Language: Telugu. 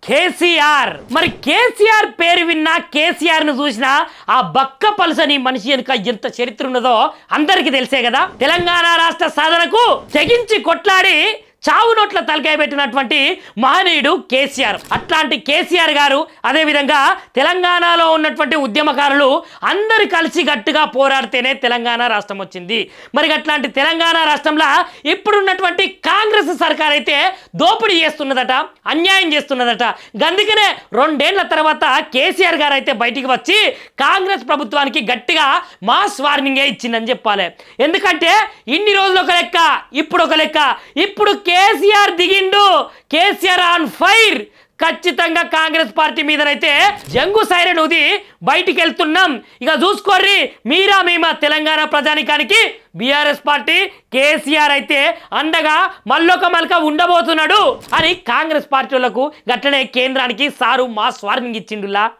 కేసీఆర్. మరి కేసీఆర్ పేరు విన్నా, కేసీఆర్ ను చూసినా ఆ బక్క పలుసని మనిషి వెనుక ఎంత చరిత్ర ఉన్నదో అందరికీ తెలిసే కదా. తెలంగాణ రాష్ట్ర సాధనకు తెగించి కొట్లాడి చావు నోట్ల తలకాయ పెట్టినటువంటి మహనీయుడు కేసీఆర్. అట్లాంటి కేసీఆర్ గారు అదేవిధంగా తెలంగాణలో ఉన్నటువంటి ఉద్యమకారులు అందరు కలిసి గట్టిగా పోరాడితేనే తెలంగాణ రాష్ట్రం వచ్చింది. మరి అట్లాంటి తెలంగాణ రాష్ట్రంలో ఇప్పుడున్నటువంటి కాంగ్రెస్ సర్కార్ అయితే దోపిడీ చేస్తున్నదట, అన్యాయం చేస్తున్నదట. అందుకనే 2 ఏళ్ల తర్వాత కేసీఆర్ గారు అయితే బయటికి వచ్చి కాంగ్రెస్ ప్రభుత్వానికి గట్టిగా మాస్ వార్నింగే ఇచ్చిందని చెప్పాలి. ఎందుకంటే ఇన్ని రోజులు ఒక లెక్క, ఇప్పుడు ఒక లెక్క. ఇప్పుడు కేసీఆర్ దిగిండు, కేసీఆర్ ఆన్ ఫైర్. ఖచ్చితంగా కాంగ్రెస్ పార్టీ మీదనైతే జంగు సైరన్ ఊది బయటికి వెళ్తున్నాం. ఇక చూసుకోర్రి మీరా మేమా తెలంగాణ ప్రజానికానికి బీఆర్ఎస్ పార్టీ కేసీఆర్ అయితే అండగా మల్లొక మల్క ఉండబోతున్నాడు అని కాంగ్రెస్ పార్టీలకు గట్లనే కేంద్రానికి సారు మాస్ వార్నింగ్ ఇచ్చిండులా.